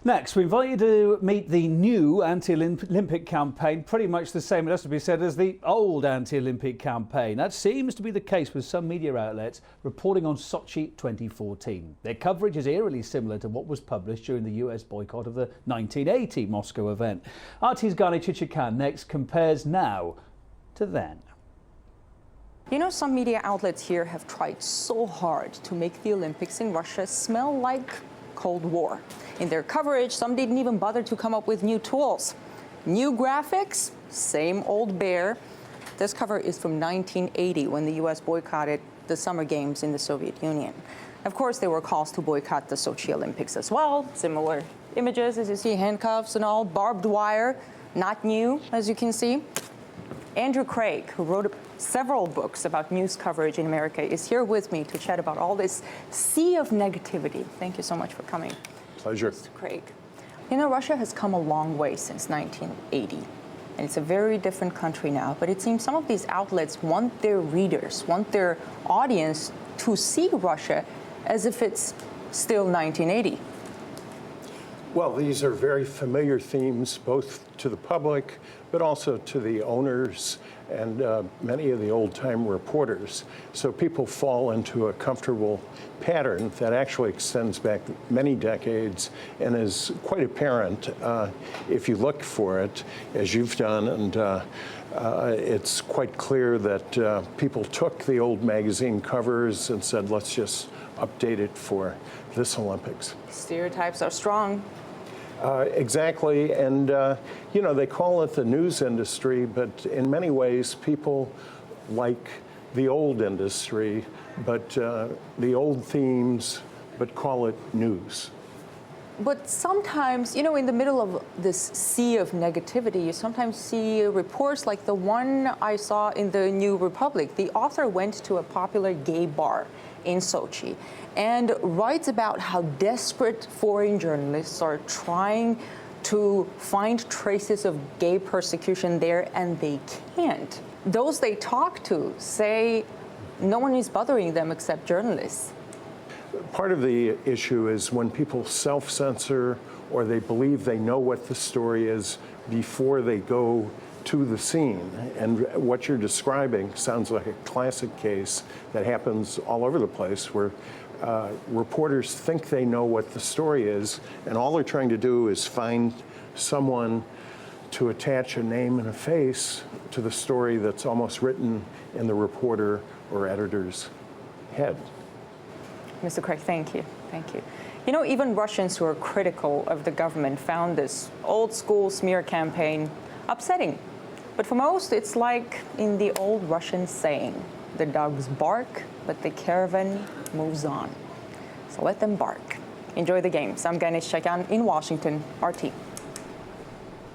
Next, we invite you to meet the new anti-Olympic campaign, pretty much the same, it has to be said, as the old anti-Olympic campaign. That seems to be the case with some media outlets reporting on Sotschi 2014. Their coverage is eerily similar to what was published during the US boycott of the 1980 Moscow event. RT's Gani Chichikan next compares now to then. You know, some media outlets here have tried so hard to make the Olympics in Russia smell like Cold War. In their coverage, some didn't even bother to come up with new tools. New graphics, same old bear. This cover is from 1980 when the US boycotted the Summer Games in the Soviet Union. Of course, there were calls to boycott the Sochi Olympics as well. Similar images, as you see, handcuffs and all, barbed wire, not new, as you can see. Andrew Craig, who wrote several books about news coverage in America, is here with me to chat about all this sea of negativity. Thank you so much for coming. Pleasure. Mr. Craig. You know, Russia has come a long way since 1980, and it's a very different country now, but it seems some of these outlets want their readers, want their audience to see Russia as if it's still 1980. Well, these are very familiar themes, both to the public, but also to the owners and many of the old-time reporters. So people fall into a comfortable pattern that actually extends back many decades and is quite apparent if you look for it, as you've done. And it's quite clear that people took the old magazine covers and said, let's just update it for this Olympics. Stereotypes are strong. Exactly, and you know, they call it the news industry, but in many ways people like the old industry, but the old themes, but call it news. But sometimes, you know, in the middle of this sea of negativity, you sometimes see reports like the one I saw in the New Republic. The author went to a popular gay bar in Sochi and writes about how desperate foreign journalists are trying to find traces of gay persecution there, and they can't. Those they talk to say no one is bothering them except journalists. Part of the issue is when people self-censor or they believe they know what the story is before they go to the scene. And what you're describing sounds like a classic case that happens all over the place, where reporters think they know what the story is, and all they're trying to do is find someone to attach a name and a face to the story that's almost written in the reporter or editor's head. Mr. Craig, thank you. Thank you. You know, even Russians who are critical of the government found this old school smear campaign upsetting. But for most, it's like in the old Russian saying, the dogs bark, but the caravan moves on. So let them bark. Enjoy the games. I'm Gani Chichikan in Washington, RT.